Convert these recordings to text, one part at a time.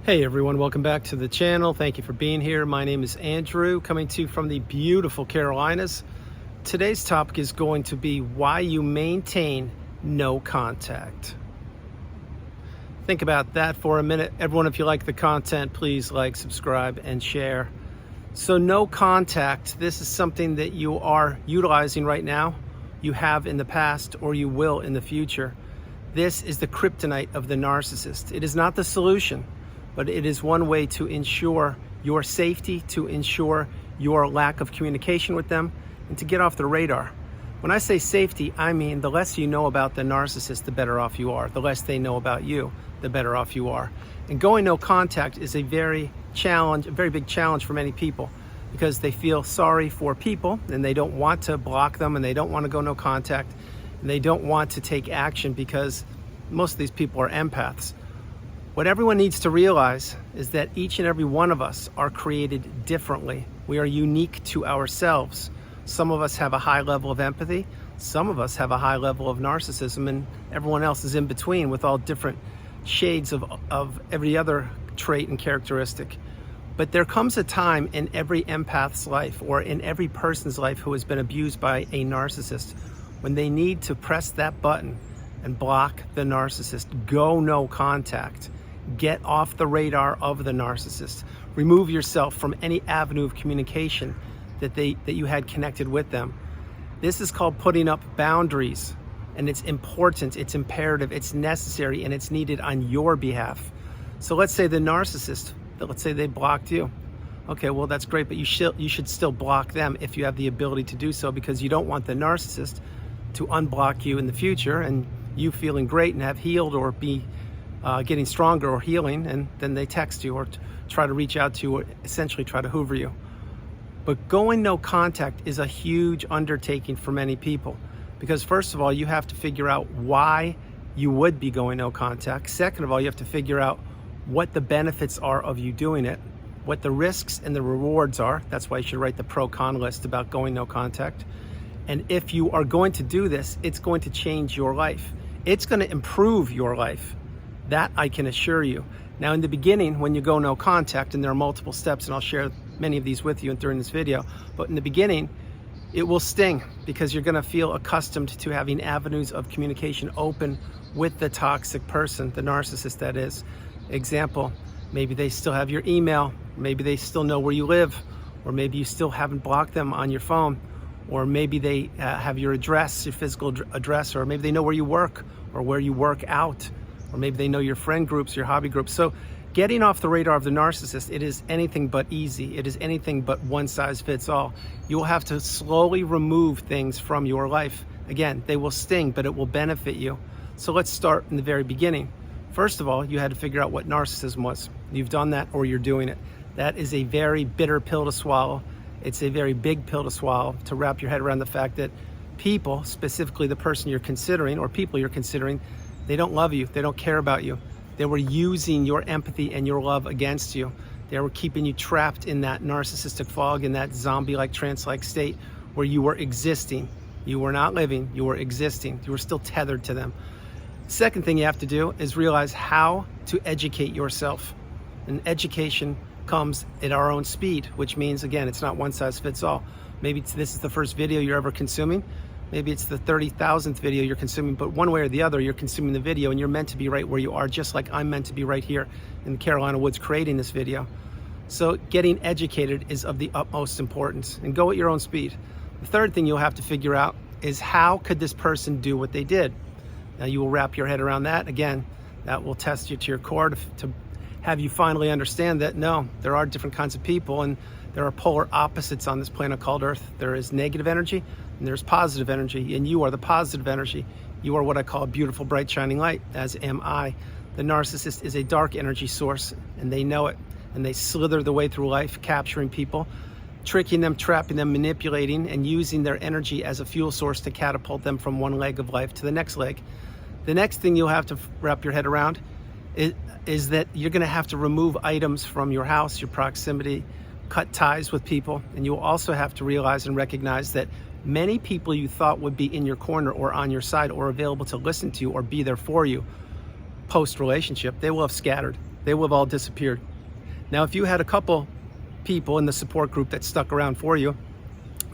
Hey everyone, welcome back to the channel. Thank you for being here. My name is Andrew, coming to you from the beautiful Carolinas. Today's topic is going to be why you maintain no contact. Think about that for a minute. Everyone, if you like the content, please like, subscribe, and share. So no contact, this is something that you are utilizing right now, you have in the past, or you will in the future. This is the kryptonite of the narcissist. It is not the solution, but it is one way to ensure your safety, to ensure your lack of communication with them, and to get off the radar. When I say safety, I mean the less you know about the narcissist, the better off you are. The less they know about you, the better off you are. And going no contact is a very big challenge for many people, because they feel sorry for people and they don't want to block them and they don't want to go no contact and they don't want to take action because most of these people are empaths. What everyone needs to realize is that each and every one of us are created differently. We are unique to ourselves. Some of us have a high level of empathy, some of us have a high level of narcissism, and everyone else is in between with all different shades of every other trait and characteristic. But there comes a time in every empath's life, or in every person's life who has been abused by a narcissist, when they need to press that button and block the narcissist. Go no contact. Get off the radar of the narcissist. Remove yourself from any avenue of communication that you had connected with them. This is called putting up boundaries, and it's important, it's imperative, it's necessary, and it's needed on your behalf. So let's say the narcissist, let's say they blocked you. Okay, well that's great, but you should still block them if you have the ability to do so, because you don't want the narcissist to unblock you in the future and you feeling great and have healed or be getting stronger or healing, and then they text you or try to reach out to you or essentially try to hoover you. But going no contact is a huge undertaking for many people, because first of all, you have to figure out why you would be going no contact. Second of all, you have to figure out what the benefits are of you doing it, what the risks and the rewards are. That's why you should write the pro-con list about going no contact. And if you are going to do this, it's going to change your life. It's going to improve your life. That I can assure you. Now in the beginning, when you go no contact, and there are multiple steps, and I'll share many of these with you during this video, but in the beginning, it will sting, because you're gonna feel accustomed to having avenues of communication open with the toxic person, the narcissist that is. Example, maybe they still have your email, maybe they still know where you live, or maybe you still haven't blocked them on your phone, or maybe they have your address, your physical address, or maybe they know where you work or where you work out, or maybe they know your friend groups, your hobby groups. So getting off the radar of the narcissist, it is anything but easy. It is anything but one size fits all. You will have to slowly remove things from your life. Again, they will sting, but it will benefit you. So let's start in the very beginning. First of all, you had to figure out what narcissism was. You've done that, or you're doing it. That is a very bitter pill to swallow. It's a very big pill to swallow, to wrap your head around the fact that people, specifically the person you're considering, or people you're considering, they don't love you, they don't care about you. They were using your empathy and your love against you. They were keeping you trapped in that narcissistic fog, in that zombie-like, trance-like state where you were existing. You were not living, you were existing. You were still tethered to them. Second thing you have to do is realize how to educate yourself. And education comes at our own speed, which means, again, it's not one size fits all. Maybe this is the first video you're ever consuming. Maybe it's the 30,000th video you're consuming, but one way or the other, you're consuming the video, and you're meant to be right where you are, just like I'm meant to be right here in the Carolina woods creating this video. So getting educated is of the utmost importance, and go at your own speed. The third thing you'll have to figure out is, how could this person do what they did? Now you will wrap your head around that. Again, that will test you to your core to have you finally understand that no, there are different kinds of people, and there are polar opposites on this planet called Earth. There is negative energy and there's positive energy, and you are the positive energy. You are what I call a beautiful, bright, shining light, as am I. The narcissist is a dark energy source, and they know it, and they slither the way through life, capturing people, tricking them, trapping them, manipulating, and using their energy as a fuel source to catapult them from one leg of life to the next leg. The next thing you'll have to wrap your head around is that you're gonna have to remove items from your house, your proximity, cut ties with people, and you'll also have to realize and recognize that many people you thought would be in your corner or on your side or available to listen to you or be there for you post-relationship, they will have scattered. they will have all disappeared. Now, if you had a couple people in the support group that stuck around for you,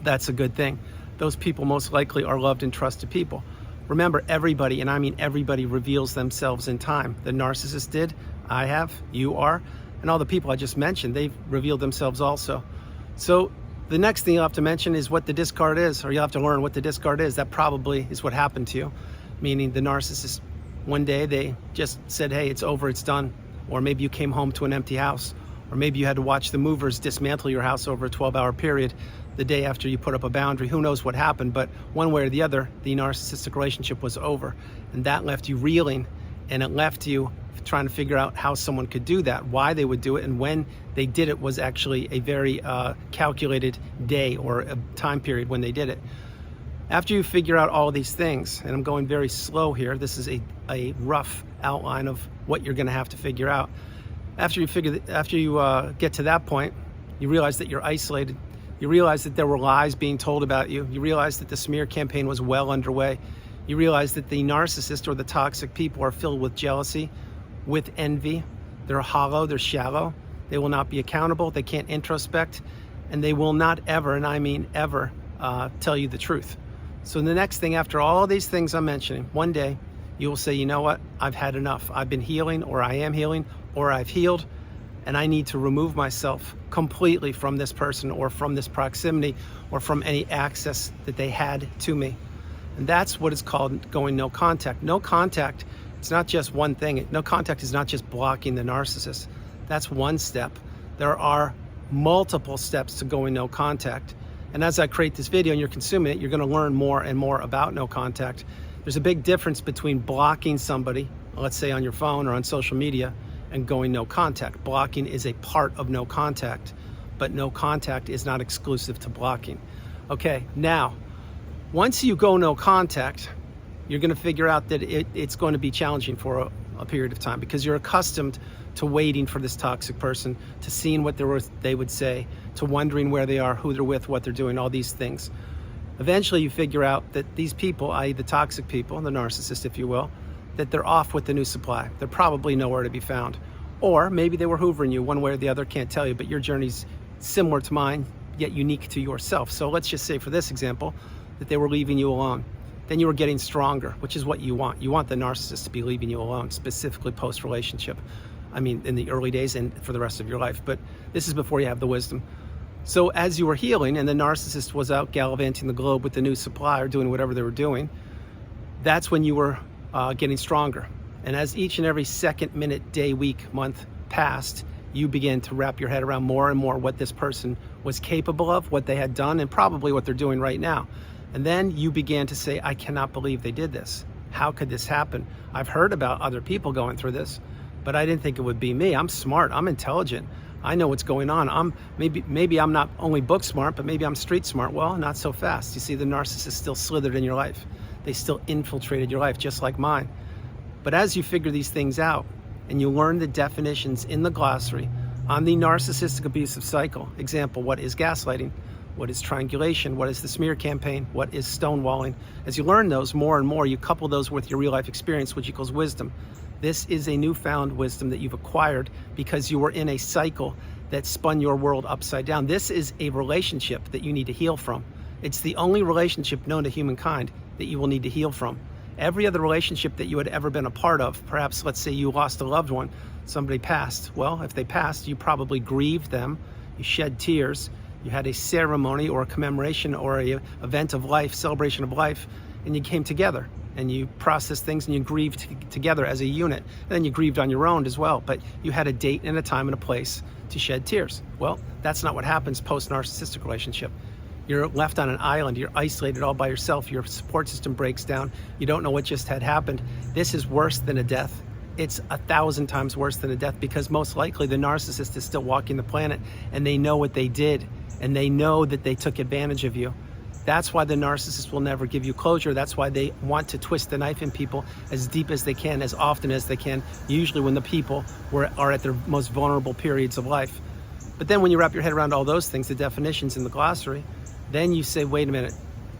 that's a good thing. Those people most likely are loved and trusted people. Remember, everybody, and I mean everybody, reveals themselves in time. The narcissist did, I have, you are, and all the people I just mentioned, they've revealed themselves also. So the next thing you'll have to mention is what the discard is, or you'll have to learn what the discard is. That probably is what happened to you, meaning the narcissist, one day they just said, hey, it's over, it's done. Or maybe you came home to an empty house, or maybe you had to watch the movers dismantle your house over a 12-hour period the day after you put up a boundary. Who knows what happened, but one way or the other, the narcissistic relationship was over. And that left you reeling, and it left you trying to figure out how someone could do that, why they would do it, and when they did it was actually a very calculated day or a time period when they did it. After you figure out all these things, and I'm going very slow here, this is a rough outline of what you're gonna have to figure out. After you get to that point, you realize that you're isolated. You realize that there were lies being told about you. You realize that the smear campaign was well underway. You realize that the narcissist or the toxic people are filled with jealousy, with envy. They're hollow, they're shallow. They will not be accountable, they can't introspect, and they will not ever, and I mean ever, tell you the truth. So the next thing, after all these things I'm mentioning, one day you will say, you know what, I've had enough. I've been healing, or I am healing, or I've healed, and I need to remove myself completely from this person, or from this proximity, or from any access that they had to me. And that's what is called going no contact. No contact, it's not just one thing. No contact is not just blocking the narcissist. That's one step. There are multiple steps to going no contact. And as I create this video and you're consuming it, you're gonna learn more and more about no contact. There's a big difference between blocking somebody, let's say on your phone or on social media, and going no contact. Blocking is a part of no contact, but no contact is not exclusive to blocking. Okay, now, once you go no contact, you're gonna figure out that it's going to be challenging for a period of time, because you're accustomed to waiting for this toxic person, to seeing what they would say, to wondering where they are, who they're with, what they're doing, all these things. Eventually you figure out that these people, i.e. the toxic people, the narcissist if you will, that they're off with the new supply. They're probably nowhere to be found. Or maybe they were hoovering you one way or the other, can't tell you, but your journey's similar to mine, yet unique to yourself. So let's just say for this example, that they were leaving you alone. Then you were getting stronger, which is what you want. You want the narcissist to be leaving you alone, specifically post-relationship. I mean, in the early days and for the rest of your life, but this is before you have the wisdom. So as you were healing and the narcissist was out gallivanting the globe with the new supply or doing whatever they were doing, that's when you were getting stronger. And as each and every second, minute, day, week, month passed, you began to wrap your head around more and more what this person was capable of, what they had done, and probably what they're doing right now. And then you began to say, I cannot believe they did this. How could this happen? I've heard about other people going through this, but I didn't think it would be me. I'm smart, I'm intelligent. I know what's going on. Maybe I'm not only book smart, but maybe I'm street smart. Well, not so fast. You see, the narcissist still slithered in your life. They still infiltrated your life, just like mine. But as you figure these things out and you learn the definitions in the glossary on the narcissistic abusive cycle, example, what is gaslighting? What is triangulation? What is the smear campaign? What is stonewalling? As you learn those more and more, you couple those with your real life experience, which equals wisdom. This is a newfound wisdom that you've acquired because you were in a cycle that spun your world upside down. This is a relationship that you need to heal from. It's the only relationship known to humankind that you will need to heal from. Every other relationship that you had ever been a part of, perhaps let's say you lost a loved one, somebody passed. Well, if they passed, you probably grieved them, you shed tears, you had a ceremony or a commemoration or an event of life, celebration of life, and you came together and you processed things and you grieved together as a unit. And then you grieved on your own as well, but you had a date and a time and a place to shed tears. Well, that's not what happens post-narcissistic relationship. You're left on an island, you're isolated all by yourself, your support system breaks down, you don't know what just had happened. This is worse than a death. It's 1,000 times worse than a death, because most likely the narcissist is still walking the planet and they know what they did and they know that they took advantage of you. That's why the narcissist will never give you closure. That's why they want to twist the knife in people as deep as they can, as often as they can, usually when the people are at their most vulnerable periods of life. But then when you wrap your head around all those things, the definitions in the glossary, then you say, wait a minute,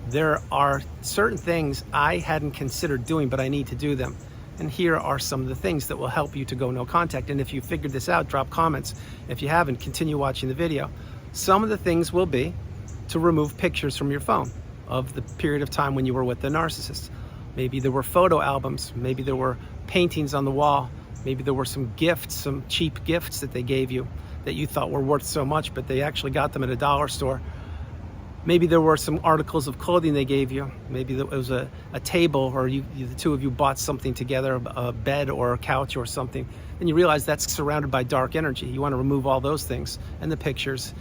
there are certain things I hadn't considered doing, but I need to do them. And here are some of the things that will help you to go no contact. And if you figured this out, drop comments. If you haven't, continue watching the video. Some of the things will be to remove pictures from your phone of the period of time when you were with the narcissist. Maybe there were photo albums, maybe there were paintings on the wall, maybe there were some gifts, some cheap gifts that they gave you that you thought were worth so much, but they actually got them at a dollar store. Maybe there were some articles of clothing they gave you. Maybe it was a table, or the two of you bought something together, a bed or a couch or something, and you realize that's surrounded by dark energy. You want to remove all those things and the pictures.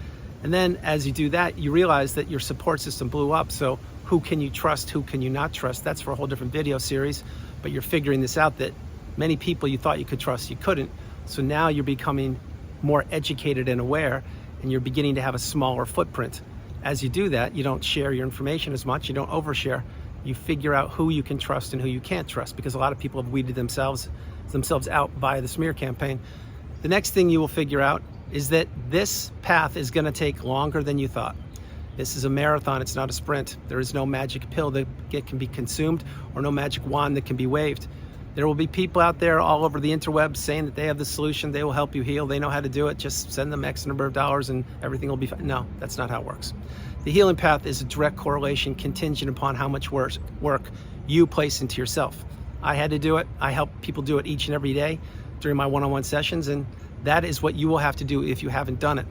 And then as you do that, you realize that your support system blew up. So who can you trust? Who can you not trust? That's for a whole different video series. But you're figuring this out, that many people you thought you could trust, you couldn't. So now you're becoming more educated and aware, and you're beginning to have a smaller footprint. As you do that, you don't share your information as much, you don't overshare. You figure out who you can trust and who you can't trust, because a lot of people have weeded themselves out via the smear campaign. The next thing you will figure out is that this path is going to take longer than you thought. This is a marathon, it's not a sprint. There is no magic pill that can be consumed, or no magic wand that can be waved. There will be people out there all over the interwebs saying that they have the solution, they will help you heal, they know how to do it, just send them X number of dollars and everything will be fine. No, that's not how it works. The healing path is a direct correlation contingent upon how much work you place into yourself. I had to do it. I help people do it each and every day during my one-on-one sessions, and that is what you will have to do if you haven't done it.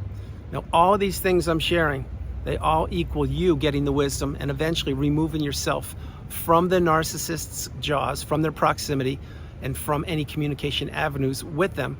Now, all of these things I'm sharing, they all equal you getting the wisdom and eventually removing yourself from the narcissist's jaws, from their proximity, and from any communication avenues with them.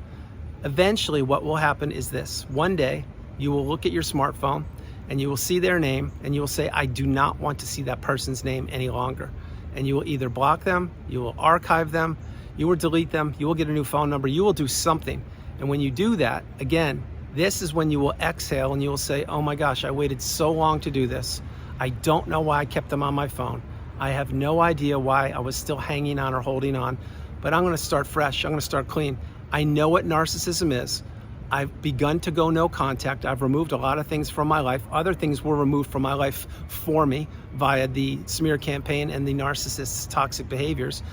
Eventually, what will happen is this. One day, you will look at your smartphone and you will see their name and you will say, I do not want to see that person's name any longer. And you will either block them, you will archive them, you will delete them, you will get a new phone number, you will do something. And when you do that, again, this is when you will exhale and you will say, oh my gosh, I waited so long to do this. I don't know why I kept them on my phone. I have no idea why I was still hanging on or holding on, but I'm going to start fresh. I'm going to start clean. I know what narcissism is. I've begun to go no contact. I've removed a lot of things from my life. Other things were removed from my life for me via the smear campaign and the narcissist's toxic behaviors.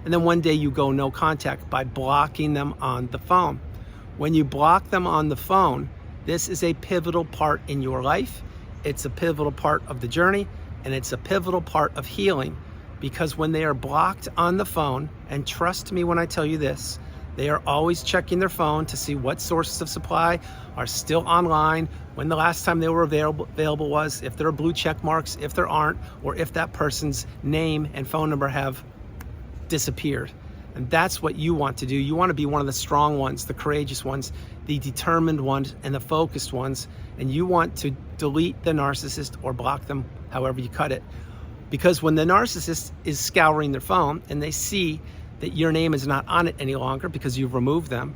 And then one day you go no contact by blocking them on the phone. When you block them on the phone, this is a pivotal part in your life. It's a pivotal part of the journey, and it's a pivotal part of healing, because when they are blocked on the phone, and trust me when I tell you this, they are always checking their phone to see what sources of supply are still online, when the last time they were available was, if there are blue check marks, if there aren't, or if that person's name and phone number have disappeared. And that's what you want to do. You want to be one of the strong ones, the courageous ones, the determined ones, and the focused ones. And you want to delete the narcissist or block them, however you cut it. Because when the narcissist is scouring their phone and they see that your name is not on it any longer because you've removed them,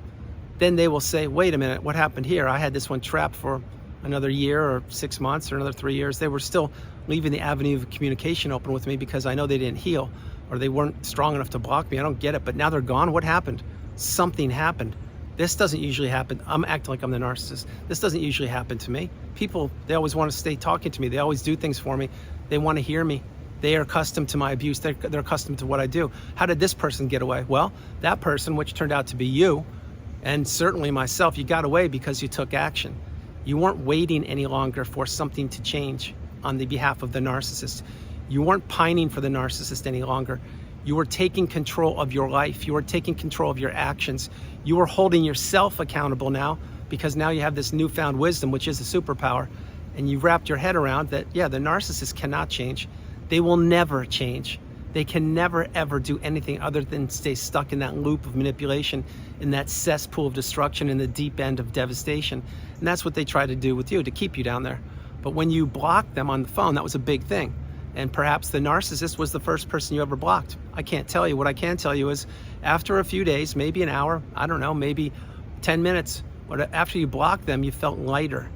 then they will say, wait a minute, what happened here? I had this one trapped for another year or 6 months or another 3 years. They were still leaving the avenue of communication open with me because I know they didn't heal, or they weren't strong enough to block me. I don't get it, but now they're gone. What happened? Something happened. This doesn't usually happen. I'm acting like I'm the narcissist. This doesn't usually happen to me. People, they always want to stay talking to me. They always do things for me. They want to hear me. They are accustomed to my abuse. They're accustomed to what I do. How did this person get away? Well, that person, which turned out to be you, and certainly myself, you got away because you took action. You weren't waiting any longer for something to change on the behalf of the narcissist. You weren't pining for the narcissist any longer. You were taking control of your life. You were taking control of your actions. You were holding yourself accountable now, because now you have this newfound wisdom, which is a superpower. And you've wrapped your head around that, yeah, the narcissist cannot change. They will never change. They can never, ever do anything other than stay stuck in that loop of manipulation, in that cesspool of destruction, in the deep end of devastation. And that's what they try to do with you, to keep you down there. But when you blocked them on the phone, that was a big thing. And perhaps the narcissist was the first person you ever blocked. I can't tell you. What I can tell you is, after a few days, maybe an hour, I don't know, maybe 10 minutes, but after you blocked them, you felt lighter.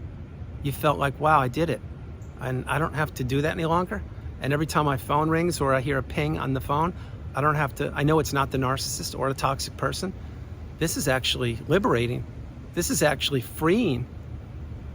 You felt like, wow, I did it. And I don't have to do that any longer. And every time my phone rings or I hear a ping on the phone, I don't have to, I know it's not the narcissist or a toxic person. This is actually liberating. This is actually freeing.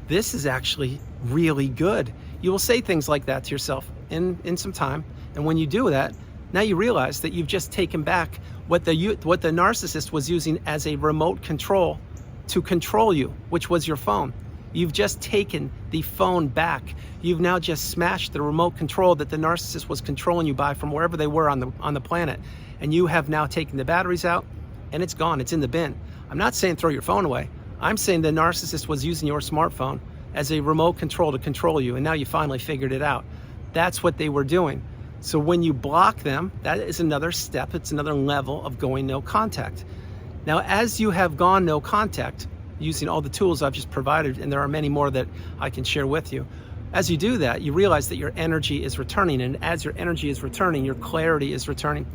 This is actually really good. You will say things like that to yourself in some time. And when you do that, Now you realize that you've just taken back what the narcissist was using as a remote control to control you, which was your phone. You've just taken the phone back. You've now just smashed the remote control that the narcissist was controlling you by from wherever they were on the planet. And you have now taken the batteries out and it's gone, it's in the bin. I'm not saying throw your phone away. I'm saying the narcissist was using your smartphone as a remote control to control you, and now you finally figured it out. That's what they were doing. So when you block them, that is another step, it's another level of going no contact. Now, as you have gone no contact, using all the tools I've just provided, and there are many more that I can share with you, as you do that, you realize that your energy is returning, and as your energy is returning, your clarity is returning.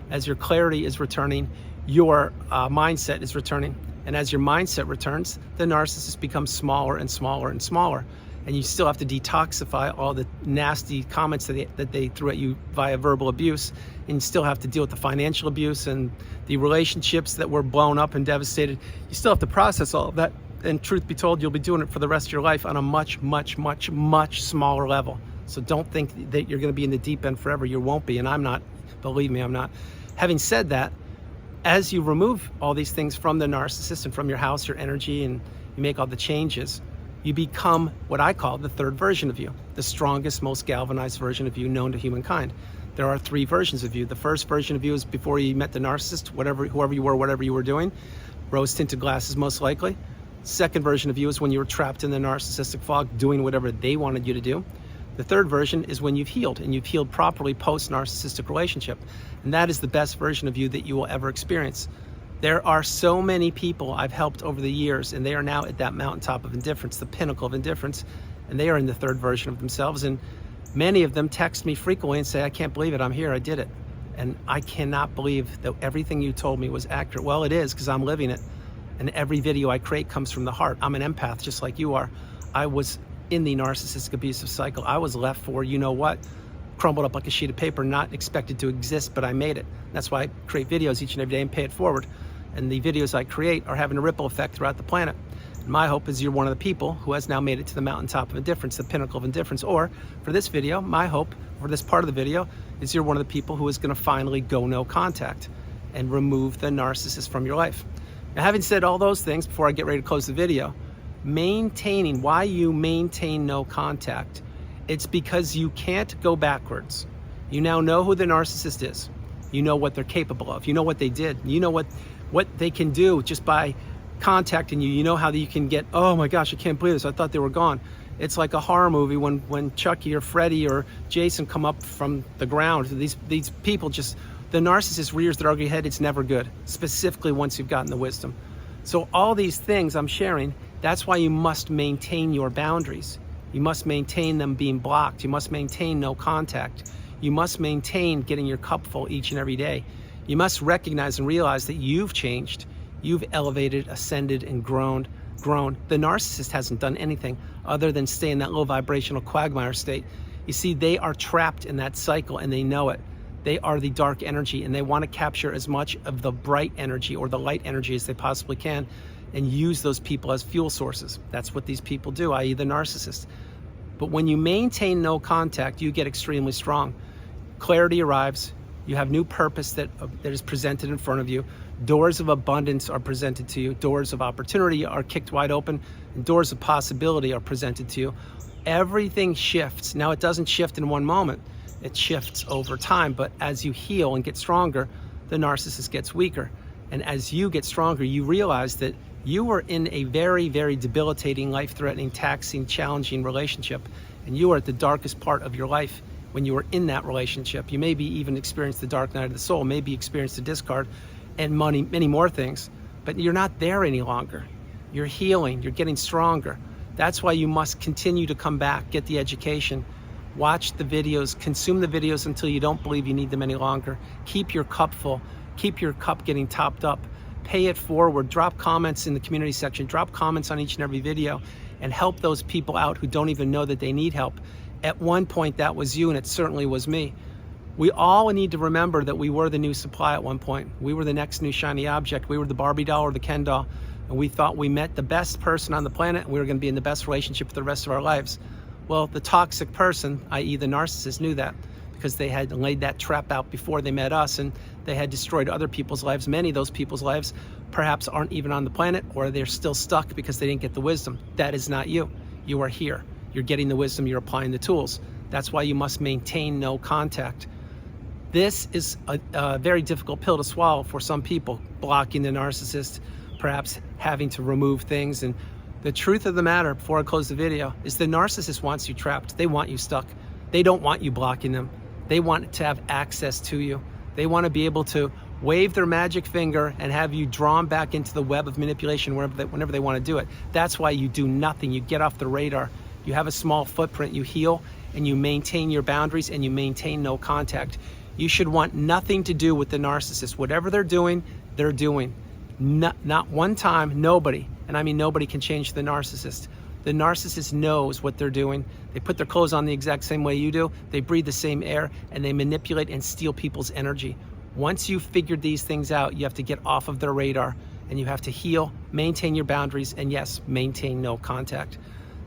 As your clarity is returning, your mindset is returning. And as your mindset returns, the narcissist becomes smaller and smaller and smaller. And you still have to detoxify all the nasty comments that they threw at you via verbal abuse. And you still have to deal with the financial abuse and the relationships that were blown up and devastated. You still have to process all of that. And truth be told, you'll be doing it for the rest of your life on a much, much, much, much smaller level. So don't think that you're going to be in the deep end forever. You won't be, and I'm not. Believe me, I'm not. Having said that, as you remove all these things from the narcissist and from your house, your energy, and you make all the changes, you become what I call the third version of you, the strongest, most galvanized version of you known to humankind. There are three versions of you. The first version of you is before you met the narcissist, whoever you were, whatever you were doing, rose-tinted glasses most likely. Second version of you is when you were trapped in the narcissistic fog doing whatever they wanted you to do. The third version is when you've healed, and you've healed properly post-narcissistic relationship. And that is the best version of you that you will ever experience. There are so many people I've helped over the years, and they are now at that mountaintop of indifference, the pinnacle of indifference, and they are in the third version of themselves. And many of them text me frequently and say, I can't believe it, I'm here, I did it. And I cannot believe that everything you told me was accurate. Well, it is, because I'm living it. And every video I create comes from the heart. I'm an empath, just like you are. I was in the narcissistic abusive cycle. I was left for, you know what, crumbled up like a sheet of paper, not expected to exist, but I made it. That's why I create videos each and every day and pay it forward. And the videos I create are having a ripple effect throughout the planet. And my hope is you're one of the people who has now made it to the mountaintop of indifference, the pinnacle of indifference. Or for this video, my hope for this part of the video is you're one of the people who is going to finally go no contact and remove the narcissist from your life. Now, having said all those things, before I get ready to close the video, why you maintain no contact, it's because you can't go backwards. You now know who the narcissist is. You know what they're capable of. You know what they did. You know what they can do just by contacting you. You know how you can get, oh my gosh, I can't believe this, I thought they were gone. It's like a horror movie when Chucky or Freddy or Jason come up from the ground. These people just, the narcissist rears their ugly head. It's never good, specifically once you've gotten the wisdom. So all these things I'm sharing, that's why you must maintain your boundaries. You must maintain them being blocked. You must maintain no contact. You must maintain getting your cup full each and every day. You must recognize and realize that you've changed. You've elevated, ascended, and grown. The narcissist hasn't done anything other than stay in that low vibrational quagmire state. You see, they are trapped in that cycle and they know it. They are the dark energy and they want to capture as much of the bright energy or the light energy as they possibly can and use those people as fuel sources. That's what these people do, i.e. the narcissist. But when you maintain no contact, you get extremely strong. Clarity arrives. You have new purpose that is presented in front of you. Doors of abundance are presented to you. Doors of opportunity are kicked wide open. And doors of possibility are presented to you. Everything shifts. Now, it doesn't shift in one moment. It shifts over time. But as you heal and get stronger, the narcissist gets weaker. And as you get stronger, you realize that you were in a very, very debilitating, life-threatening, taxing, challenging relationship. And you are at the darkest part of your life when you were in that relationship. You maybe even experienced the dark night of the soul, maybe experienced a discard and many more things, but you're not there any longer. You're healing, you're getting stronger. That's why you must continue to come back, get the education, watch the videos, consume the videos until you don't believe you need them any longer. Keep your cup full, keep your cup getting topped up, pay it forward, drop comments in the community section, drop comments on each and every video, and help those people out who don't even know that they need help. At one point, that was you, and it certainly was me. We all need to remember that we were the new supply at one point. We were the next new shiny object. We were the Barbie doll or the Ken doll, and we thought we met the best person on the planet, and we were going to be in the best relationship for the rest of our lives. Well, the toxic person, i.e. the narcissist, knew that. because they had laid that trap out before they met us, and they had destroyed other people's lives. Many of those people's lives perhaps aren't even on the planet, or they're still stuck because they didn't get the wisdom. That is not you. You are here. You're getting the wisdom. You're applying the tools. That's why you must maintain no contact. This is a very difficult pill to swallow for some people, blocking the narcissist, perhaps having to remove things. And the truth of the matter, before I close the video, is the narcissist wants you trapped. They want you stuck. They don't want you blocking them. They want to have access to you. They want to be able to wave their magic finger and have you drawn back into the web of manipulation whenever they want to do it. That's why you do nothing. You get off the radar. You have a small footprint. You heal, and you maintain your boundaries, and you maintain no contact. You should want nothing to do with the narcissist. Whatever they're doing, they're doing. Not one time, nobody, and I mean nobody, can change the narcissist. The narcissist knows what they're doing. They put their clothes on the exact same way you do. They breathe the same air, and they manipulate and steal people's energy. Once you've figured these things out, you have to get off of their radar, and you have to heal, maintain your boundaries, and yes, maintain no contact.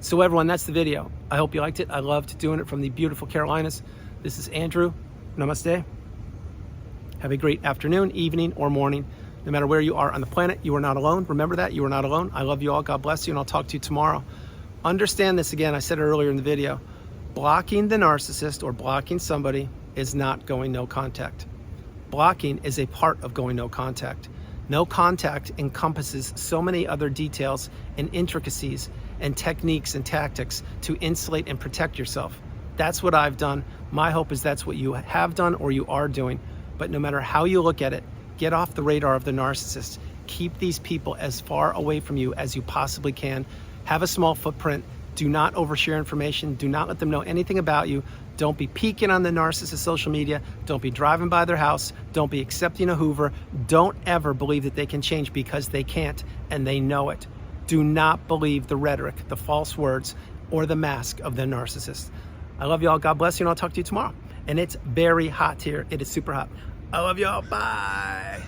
So everyone, that's the video. I hope you liked it. I loved doing it from the beautiful Carolinas. This is Andrew. Namaste. Have a great afternoon, evening, or morning. No matter where you are on the planet, you are not alone. Remember that, you are not alone. I love you all. God bless you, and I'll talk to you tomorrow. Understand this again. I said it earlier in the video. Blocking the narcissist or blocking somebody is not going no contact. Blocking is a part of going no contact. No contact encompasses so many other details and intricacies and techniques and tactics to insulate and protect yourself. That's what I've done. My hope is that's what you have done or you are doing. But no matter how you look at it, get off the radar of the narcissist. Keep these people as far away from you as you possibly can. Have a small footprint. Do not overshare information. Do not let them know anything about you. Don't be peeking on the narcissist social media. Don't be driving by their house. Don't be accepting a Hoover. Don't ever believe that they can change, because they can't, and they know it. Do not believe the rhetoric, the false words, or the mask of the narcissist. I love you all. God bless you, and I'll talk to you tomorrow. And it's very hot here. It is super hot. I love you all. Bye.